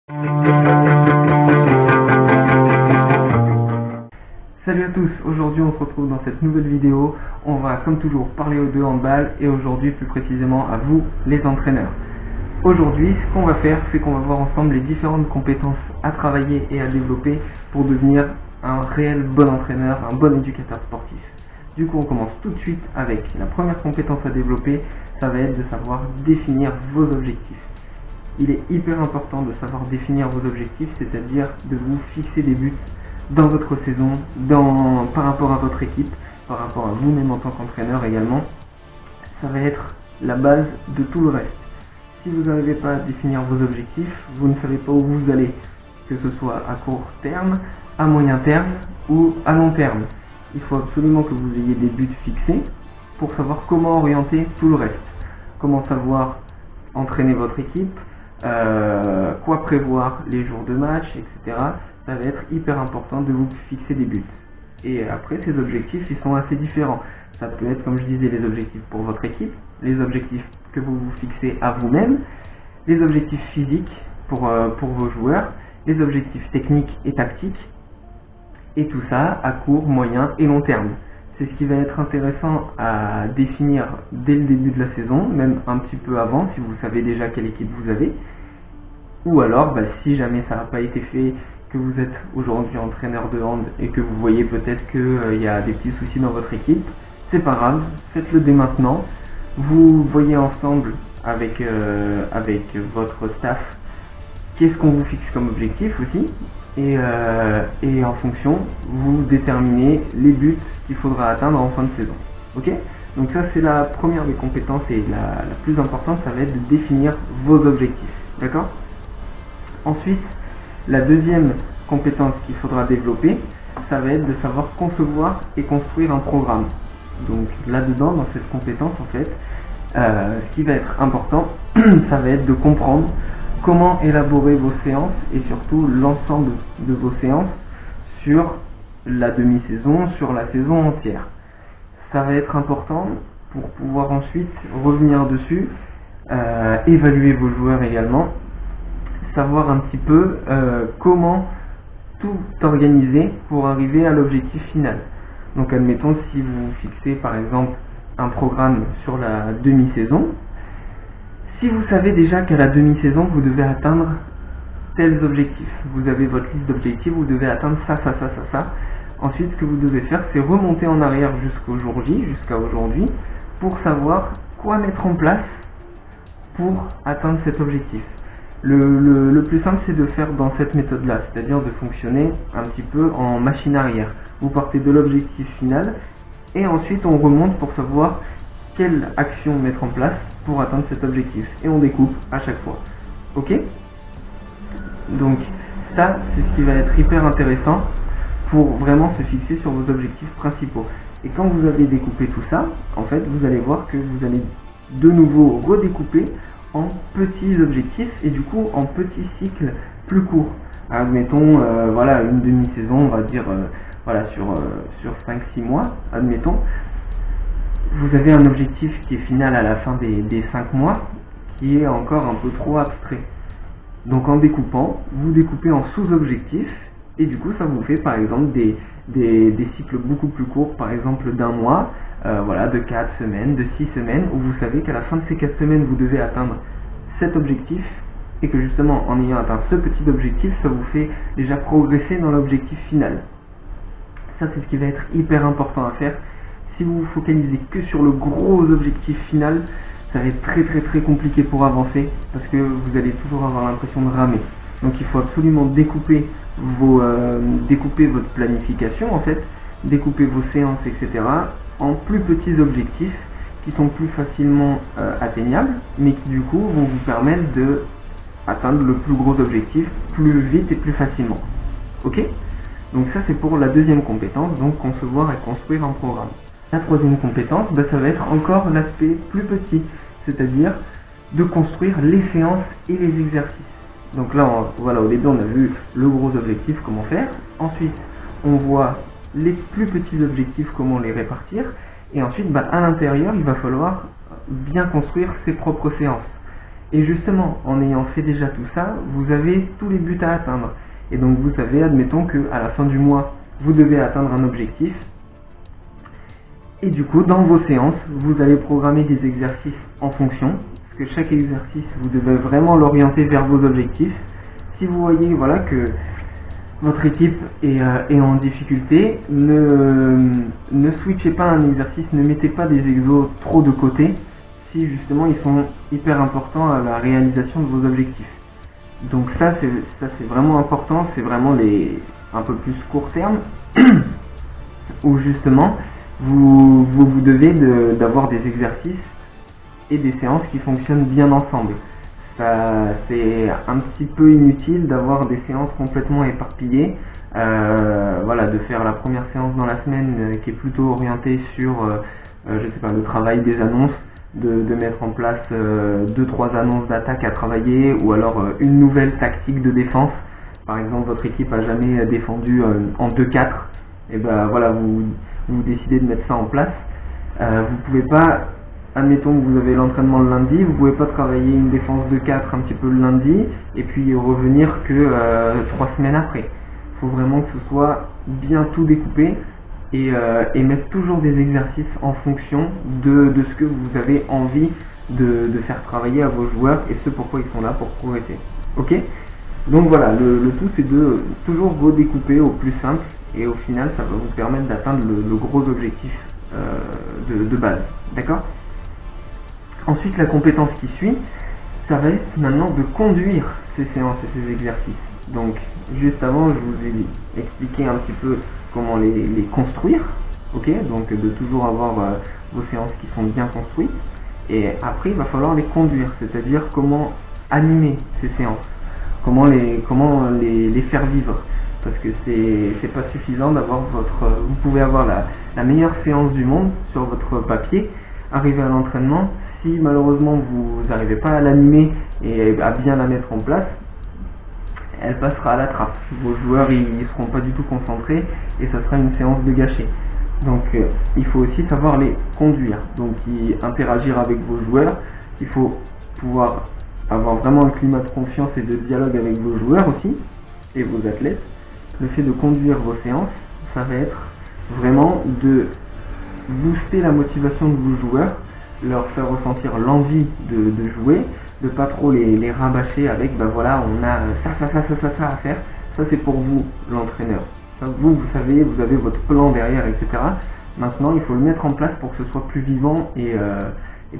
Salut à tous, aujourd'hui on se retrouve dans cette nouvelle vidéo. On va comme toujours parler de handball et aujourd'hui plus précisément à vous les entraîneurs. Aujourd'hui ce qu'on va faire c'est qu'on va voir ensemble les différentes compétences à travailler et à développer pour devenir un réel bon entraîneur, un bon éducateur sportif. Du coup on commence tout de suite avec la première compétence à développer, ça va être de savoir définir vos objectifs. Il est hyper important de savoir définir vos objectifs, c'est-à-dire de vous fixer des buts dans votre saison, par rapport à votre équipe, par rapport à vous-même en tant qu'entraîneur également. Ça va être la base de tout le reste. Si vous n'arrivez pas à définir vos objectifs, vous ne savez pas où vous allez, que ce soit à court terme, à moyen terme ou à long terme. Il faut absolument que vous ayez des buts fixés pour savoir comment orienter tout le reste. Comment savoir entraîner votre équipe, quoi prévoir les jours de match, etc. Ça va être hyper important de vous fixer des buts. Et après, ces objectifs, ils sont assez différents. Ça peut être, comme je disais, les objectifs pour votre équipe, les objectifs que vous vous fixez à vous-même, les objectifs physiques pour vos joueurs, les objectifs techniques et tactiques, et tout ça à court, moyen et long terme. C'est ce qui va être intéressant à définir dès le début de la saison, même un petit peu avant, si vous savez déjà quelle équipe vous avez. Ou alors, si jamais ça n'a pas été fait, que vous êtes aujourd'hui entraîneur de hand et que vous voyez peut-être qu'il y a des petits soucis dans votre équipe, c'est pas grave, faites-le dès maintenant. Vous voyez ensemble avec votre staff qu'est-ce qu'on vous fixe comme objectif aussi, et en fonction, vous déterminez les buts qu'il faudra atteindre en fin de saison. Ok ? Donc ça c'est la première des compétences et la plus importante, ça va être de définir vos objectifs. D'accord ? Ensuite, la deuxième compétence qu'il faudra développer, ça va être de savoir concevoir et construire un programme. Donc là-dedans, dans cette compétence en fait, ce qui va être important, ça va être de comprendre comment élaborer vos séances et surtout l'ensemble de vos séances sur la demi-saison, sur la saison entière. Ça va être important pour pouvoir ensuite revenir dessus, évaluer vos joueurs également, savoir un petit peu comment tout organiser pour arriver à l'objectif final. Donc admettons si vous fixez par exemple un programme sur la demi-saison, si vous savez déjà qu'à la demi-saison vous devez atteindre tels objectifs, vous avez votre liste d'objectifs, vous devez atteindre ça. Ensuite ce que vous devez faire c'est remonter en arrière jusqu'au jour J, jusqu'à aujourd'hui, pour savoir quoi mettre en place pour atteindre cet objectif. Le plus simple c'est de faire dans cette méthode là, c'est-à-dire de fonctionner un petit peu en machine arrière. Vous partez de l'objectif final et ensuite on remonte pour savoir quelle action mettre en place pour atteindre cet objectif et on découpe à chaque fois. Ok ? Donc ça c'est ce qui va être hyper intéressant pour vraiment se fixer sur vos objectifs principaux. Et quand vous avez découpé tout ça, en fait vous allez voir que vous allez de nouveau redécouper en petits objectifs et du coup en petits cycles plus courts. Admettons une demi-saison, on va dire sur 5-6 mois, admettons. Vous avez un objectif qui est final à la fin des 5 mois qui est encore un peu trop abstrait. Donc en découpant, vous découpez en sous-objectifs et du coup ça vous fait par exemple des cycles beaucoup plus courts, par exemple d'un mois, de 4 semaines, de 6 semaines, où vous savez qu'à la fin de ces 4 semaines vous devez atteindre cet objectif et que justement en ayant atteint ce petit objectif, ça vous fait déjà progresser dans l'objectif final. Ça c'est ce qui va être hyper important à faire. Si vous vous focalisez que sur le gros objectif final, ça va être très compliqué pour avancer parce que vous allez toujours avoir l'impression de ramer. Donc il faut absolument découper votre planification en fait, découper vos séances, etc. en plus petits objectifs qui sont plus facilement atteignables, mais qui du coup vont vous permettre de atteindre le plus gros objectif plus vite et plus facilement. Ok ? Donc ça c'est pour la deuxième compétence, donc concevoir et construire un programme. La troisième compétence, ça va être encore l'aspect plus petit, c'est-à-dire de construire les séances et les exercices. Donc là, au début on a vu le gros objectif, comment faire. Ensuite, on voit les plus petits objectifs, comment les répartir. Et ensuite, à l'intérieur, il va falloir bien construire ses propres séances. Et justement, en ayant fait déjà tout ça, vous avez tous les buts à atteindre. Et donc vous savez, admettons qu'à la fin du mois, vous devez atteindre un objectif. Et du coup, dans vos séances, vous allez programmer des exercices en fonction. Parce que chaque exercice, vous devez vraiment l'orienter vers vos objectifs. Si vous voyez voilà, que votre équipe est en difficulté, ne switchez pas un exercice, ne mettez pas des exos trop de côté si justement ils sont hyper importants à la réalisation de vos objectifs. Donc ça c'est vraiment important, c'est vraiment les un peu plus court terme où justement vous devez d'avoir des exercices et des séances qui fonctionnent bien ensemble. C'est un petit peu inutile d'avoir des séances complètement éparpillées, voilà, de faire la première séance dans la semaine qui est plutôt orientée sur je sais pas, le travail des annonces, de mettre en place 2-3 annonces d'attaque à travailler, ou alors une nouvelle tactique de défense. Par exemple, votre équipe a jamais défendu en 2-4, et ben voilà, vous décidez de mettre ça en place. Vous pouvez pas, admettons que vous avez l'entraînement le lundi, vous pouvez pas travailler une défense de 4 un petit peu le lundi et puis revenir que 3 semaines après. Il faut vraiment que ce soit bien tout découpé et mettre toujours des exercices en fonction de ce que vous avez envie de faire travailler à vos joueurs et ce pourquoi ils sont là pour progresser. Ok ? Donc voilà, le tout c'est de toujours redécouper au plus simple et au final ça va vous permettre d'atteindre le gros objectif de base. D'accord ? Ensuite, la compétence qui suit, ça va être maintenant de conduire ces séances et ces exercices. Donc, juste avant, je vous ai expliqué un petit peu comment les construire, ok ? Donc, de toujours avoir vos séances qui sont bien construites. Et après, il va falloir les conduire, c'est-à-dire comment animer ces séances, comment les faire vivre. Parce que c'est pas suffisant d'avoir vous pouvez avoir la meilleure séance du monde sur votre papier, arriver à l'entraînement. Si malheureusement vous n'arrivez pas à l'animer et à bien la mettre en place, elle passera à la trappe. Vos joueurs ils seront pas du tout concentrés et ça sera une séance de gâchis. Donc il faut aussi savoir les conduire, donc interagir avec vos joueurs. Il faut pouvoir avoir vraiment un climat de confiance et de dialogue avec vos joueurs aussi et vos athlètes. Le fait de conduire vos séances, ça va être vraiment de booster la motivation de vos joueurs, leur faire ressentir l'envie de jouer, de pas trop les rabâcher avec ben voilà, on a ça à faire. Ça c'est pour vous, l'entraîneur. Vous savez, vous avez votre plan derrière, etc. Maintenant il faut le mettre en place pour que ce soit plus vivant et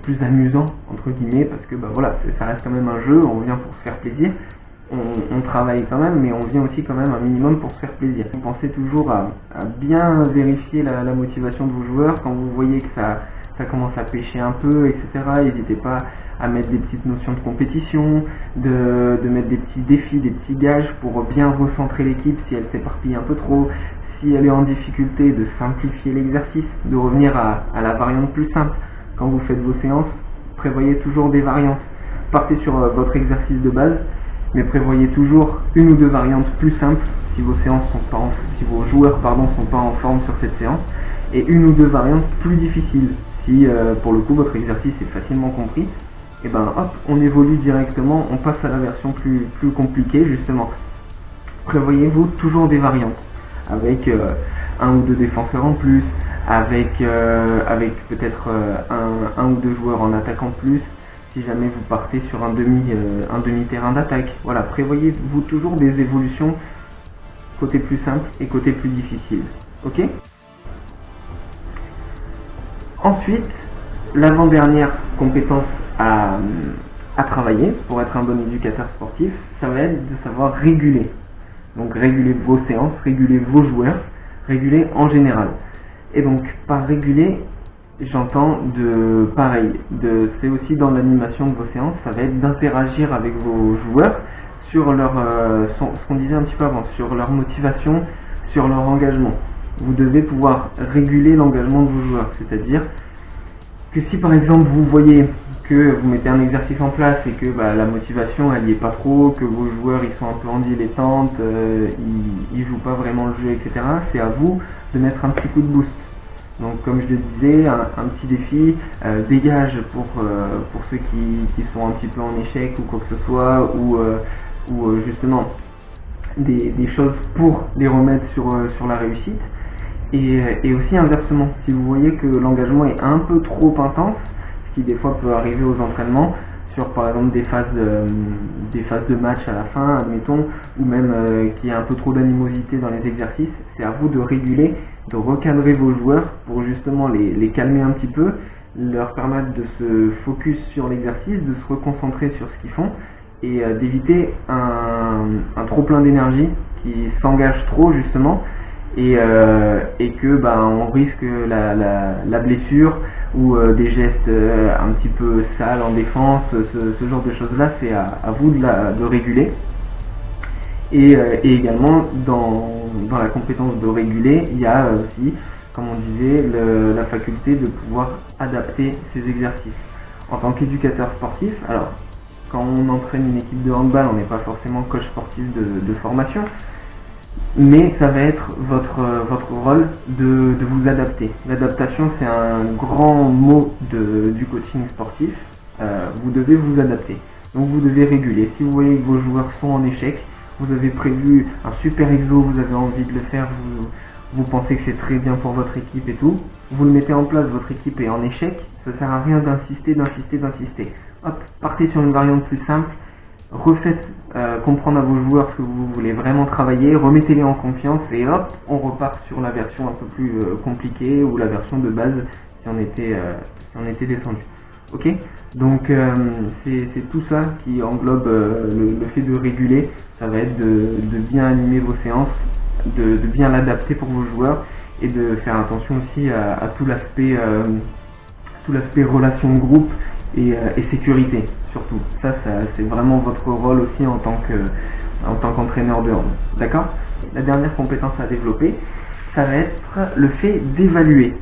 plus amusant entre guillemets, parce que ben voilà, ça reste quand même un jeu, on vient pour se faire plaisir. On travaille quand même, mais on vient aussi quand même un minimum pour se faire plaisir. Pensez toujours à bien vérifier la motivation de vos joueurs quand vous voyez que ça commence à pêcher un peu, etc. N'hésitez pas à mettre des petites notions de compétition, de mettre des petits défis, des petits gages pour bien recentrer l'équipe si elle s'éparpille un peu trop, si elle est en difficulté, de simplifier l'exercice, de revenir à la variante plus simple. Quand vous faites vos séances, prévoyez toujours des variantes. Partez sur votre exercice de base, mais prévoyez toujours une ou deux variantes plus simples si vos joueurs sont pas en forme sur cette séance, et une ou deux variantes plus difficiles si pour le coup votre exercice est facilement compris. Et ben hop, on évolue directement, on passe à la version plus compliquée justement. Prévoyez-vous toujours des variantes avec un ou deux défenseurs en plus, avec peut-être un ou deux joueurs en attaque en plus. Si jamais vous partez sur un demi-terrain d'attaque, voilà, prévoyez-vous toujours des évolutions côté plus simple et côté plus difficile. Ok ? Ensuite, l'avant-dernière compétence à travailler pour être un bon éducateur sportif, ça va être de savoir réguler. Donc réguler vos séances, réguler vos joueurs, réguler en général. Et donc par réguler, j'entends c'est aussi dans l'animation de vos séances, ça va être d'interagir avec vos joueurs sur ce qu'on disait un petit peu avant, sur leur motivation, sur leur engagement. Vous devez pouvoir réguler l'engagement de vos joueurs, c'est-à-dire que si par exemple vous voyez que vous mettez un exercice en place et que la motivation elle y est pas trop, que vos joueurs ils sont un peu en dilettante, ils jouent pas vraiment le jeu, etc., c'est à vous de mettre un petit coup de boost. Donc comme je le disais, un petit défi, dégage pour ceux qui sont un petit peu en échec ou quoi que ce soit, ou justement des choses pour les remettre sur la réussite. Et aussi inversement, si vous voyez que l'engagement est un peu trop intense, ce qui des fois peut arriver aux entraînements, sur par exemple des phases de match à la fin, admettons, ou même qu'il y a un peu trop d'animosité dans les exercices, c'est à vous de réguler, de recadrer vos joueurs pour justement les calmer un petit peu, leur permettre de se focus sur l'exercice, de se reconcentrer sur ce qu'ils font, et d'éviter un trop plein d'énergie qui s'engage trop justement, et que on risque la blessure ou des gestes un petit peu sales en défense, ce genre de choses là, c'est à vous de réguler. Et également dans la compétence de réguler, il y a aussi, comme on disait, la faculté de pouvoir adapter ces exercices. En tant qu'éducateur sportif, alors quand on entraîne une équipe de handball, on n'est pas forcément coach sportif de formation, mais ça va être votre rôle de vous adapter. L'adaptation, c'est un grand mot du coaching sportif. Vous devez vous adapter. Donc vous devez réguler. Si vous voyez que vos joueurs sont en échec, vous avez prévu un super exo, vous avez envie de le faire, vous pensez que c'est très bien pour votre équipe et tout, vous le mettez en place, votre équipe est en échec, ça sert à rien d'insister. Hop, partez sur une variante plus simple, refaites comprendre à vos joueurs ce que vous voulez vraiment travailler, remettez-les en confiance et hop, on repart sur la version un peu plus compliquée ou la version de base si on était descendu. Ok, donc c'est tout ça qui englobe le fait de réguler. Ça va être de bien animer vos séances, de bien l'adapter pour vos joueurs et de faire attention aussi à tout l'aspect relation de groupe et sécurité surtout. Ça c'est vraiment votre rôle aussi en tant qu'entraîneur de hand. D'accord ? La dernière compétence à développer, ça va être le fait d'évaluer.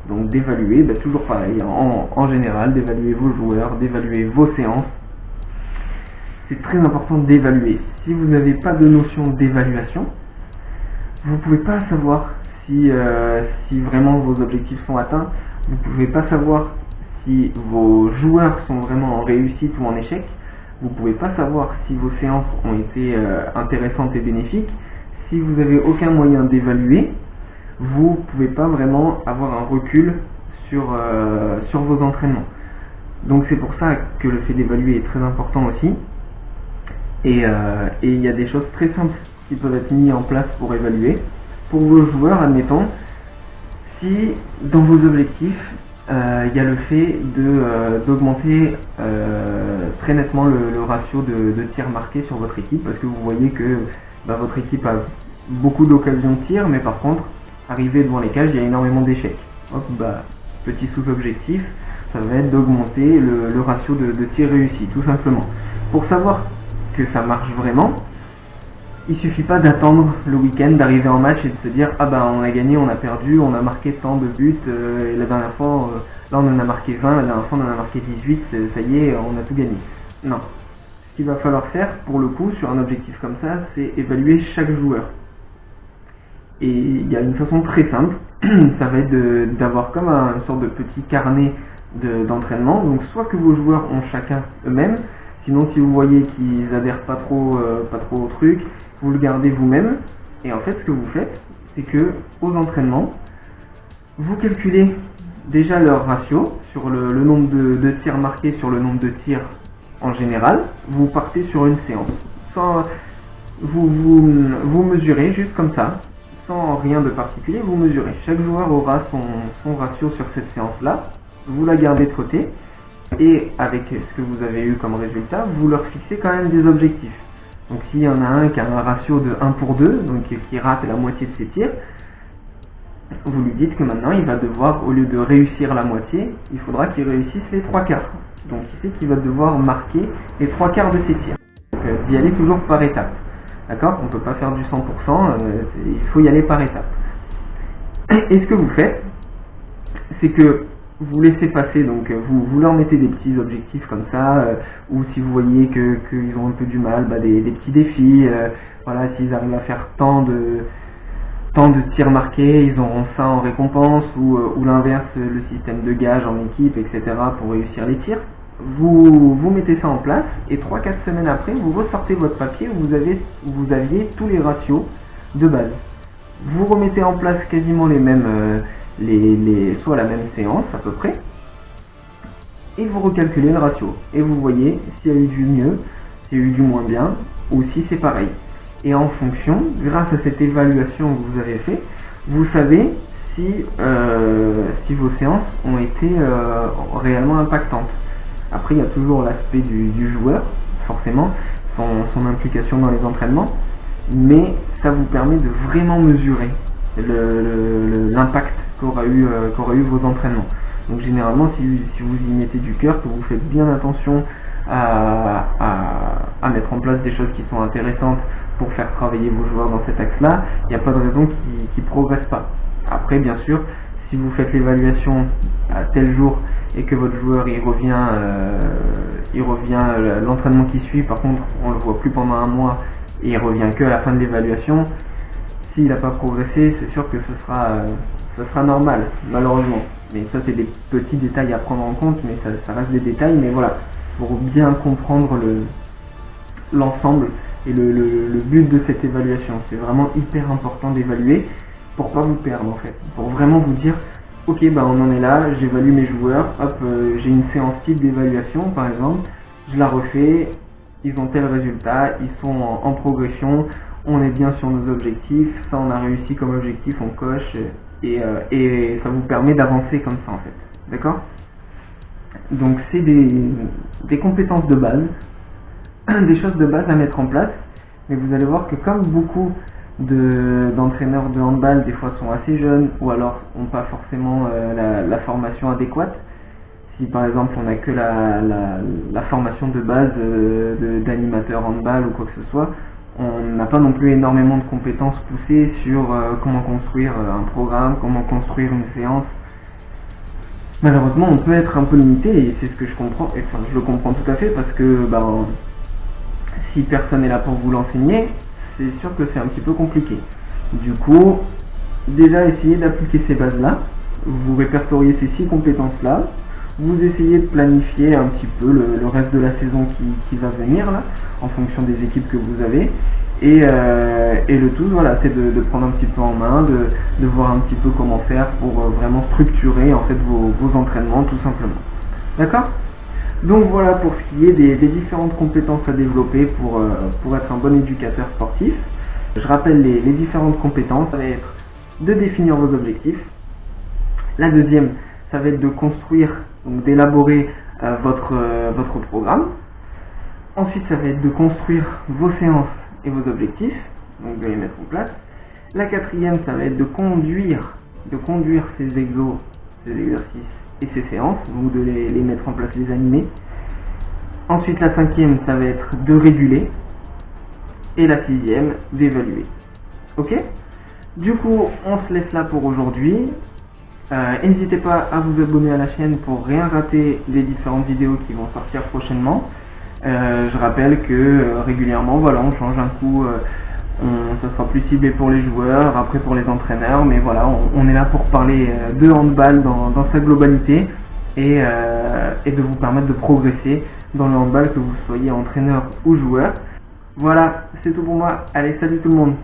Donc d'évaluer, toujours pareil, en général, d'évaluer vos joueurs, d'évaluer vos séances. C'est très important d'évaluer. Si vous n'avez pas de notion d'évaluation, vous ne pouvez pas savoir si vraiment vos objectifs sont atteints. Vous ne pouvez pas savoir si vos joueurs sont vraiment en réussite ou en échec. Vous ne pouvez pas savoir si vos séances ont été intéressantes et bénéfiques. Si vous n'avez aucun moyen d'évaluer, vous ne pouvez pas vraiment avoir un recul sur vos entraînements. Donc c'est pour ça que le fait d'évaluer est très important aussi. Et il y a des choses très simples qui peuvent être mises en place pour évaluer. Pour vos joueurs, admettons, si dans vos objectifs, il y a le fait d'augmenter très nettement le ratio de tirs marqués sur votre équipe, parce que vous voyez que votre équipe a beaucoup d'occasions de tir, mais par contre, arrivé devant les cages, il y a énormément d'échecs. Petit sous-objectif, ça va être d'augmenter le ratio de tirs réussis, tout simplement. Pour savoir que ça marche vraiment, il suffit pas d'attendre le week-end, d'arriver en match et de se dire on a gagné, on a perdu, on a marqué tant de buts, et la dernière fois, là on en a marqué 20, la dernière fois on en a marqué 18, ça y est, on a tout gagné. Non. Ce qu'il va falloir faire, pour le coup, sur un objectif comme ça, c'est évaluer chaque joueur. Et il y a une façon très simple, ça va être d'avoir comme une sorte de petit carnet d'entraînement. Donc soit que vos joueurs ont chacun eux-mêmes, sinon si vous voyez qu'ils adhèrent pas trop au truc, vous le gardez vous-même. Et en fait ce que vous faites, c'est que aux entraînements, vous calculez déjà leur ratio sur le nombre de tirs marqués sur le nombre de tirs en général. Vous partez sur une séance. Vous mesurez juste comme ça. Sans rien de particulier, vous mesurez. Chaque joueur aura son ratio sur cette séance-là. Vous la gardez de côté. Et avec ce que vous avez eu comme résultat, vous leur fixez quand même des objectifs. Donc s'il y en a un qui a un ratio de 1 pour 2, donc qui rate la moitié de ses tirs, vous lui dites que maintenant il va devoir, au lieu de réussir la moitié, il faudra qu'il réussisse les 3 quarts. Donc il sait qu'il va devoir marquer les 3 quarts de ses tirs. Donc d'y aller toujours par étapes. D'accord ? On ne peut pas faire du 100%, il faut y aller par étapes. Et ce que vous faites, c'est que vous laissez passer, donc vous leur mettez des petits objectifs comme ça, ou si vous voyez qu'ils ont un peu du mal, des petits défis, s'ils arrivent à faire tant tant de tirs marqués, ils auront ça en récompense, ou l'inverse, le système de gage en équipe, etc. pour réussir les tirs. Vous mettez ça en place et 3-4 semaines après, vous ressortez votre papier où vous aviez tous les ratios de base. Vous remettez en place quasiment les mêmes, soit la même séance à peu près, et vous recalculez le ratio. Et vous voyez s'il y a eu du mieux, s'il y a eu du moins bien, ou si c'est pareil. Et en fonction, grâce à cette évaluation que vous avez fait, vous savez si vos séances ont été réellement impactantes. Après, il y a toujours l'aspect du joueur, forcément, son implication dans les entraînements, mais ça vous permet de vraiment mesurer l'impact qu'aura eu vos entraînements. Donc généralement, si vous y mettez du cœur, que vous faites bien attention à mettre en place des choses qui sont intéressantes pour faire travailler vos joueurs dans cet axe-là, il n'y a pas de raison qu'ils ne progressent pas. Après, bien sûr, si vous faites l'évaluation à tel jour et que votre joueur il revient l'entraînement qui suit, par contre on le voit plus pendant un mois et il revient que à la fin de l'évaluation, s'il n'a pas progressé, c'est sûr que ce sera normal, malheureusement. Mais ça, c'est des petits détails à prendre en compte, mais ça reste des détails. Mais voilà, pour bien comprendre l'ensemble et le but de cette évaluation. C'est vraiment hyper important d'évaluer pour pas vous perdre en fait. Pour vraiment vous dire, ok, on en est là, j'évalue mes joueurs, hop, j'ai une séance type d'évaluation par exemple, je la refais, ils ont tel résultat, ils sont en progression, on est bien sur nos objectifs, ça on a réussi comme objectif, on coche, et ça vous permet d'avancer comme ça en fait, d'accord? Donc c'est des compétences de base, des choses de base à mettre en place, mais vous allez voir que comme beaucoup d'entraîneurs de handball des fois sont assez jeunes ou alors n'ont pas forcément la formation adéquate, si par exemple on n'a que la formation de base d'animateur handball ou quoi que ce soit, on n'a pas non plus énormément de compétences poussées sur comment construire un programme, comment construire une séance. Malheureusement on peut être un peu limité et c'est ce que je comprends, et enfin je le comprends tout à fait parce que si personne n'est là pour vous l'enseigner, c'est sûr que c'est un petit peu compliqué. Du coup, déjà essayez d'appliquer ces bases-là, vous répertoriez ces 6 compétences-là, vous essayez de planifier un petit peu le reste de la saison qui va venir là, en fonction des équipes que vous avez, et le tout, voilà, c'est de prendre un petit peu en main, de voir un petit peu comment faire pour vraiment structurer en fait vos entraînements tout simplement. D'accord ? Donc voilà pour ce qui est des différentes compétences à développer pour être un bon éducateur sportif. Je rappelle les différentes compétences, ça va être de définir vos objectifs. La deuxième, ça va être de construire, donc d'élaborer votre programme. Ensuite, ça va être de construire vos séances et vos objectifs, donc de les mettre en place. La quatrième, ça va être de conduire ces exos, ces exercices et ces séances, donc de les mettre en place, les animer. Ensuite, la cinquième, ça va être de réguler. Et la sixième, d'évaluer. Ok ? Du coup, on se laisse là pour aujourd'hui. N'hésitez pas à vous abonner à la chaîne pour rien rater les différentes vidéos qui vont sortir prochainement. Je rappelle que régulièrement, voilà, on change un coup. Ça sera plus ciblé pour les joueurs, après pour les entraîneurs, mais voilà, on est là pour parler de handball dans sa globalité et de vous permettre de progresser dans le handball, que vous soyez entraîneur ou joueur. Voilà, c'est tout pour moi. Allez, salut tout le monde!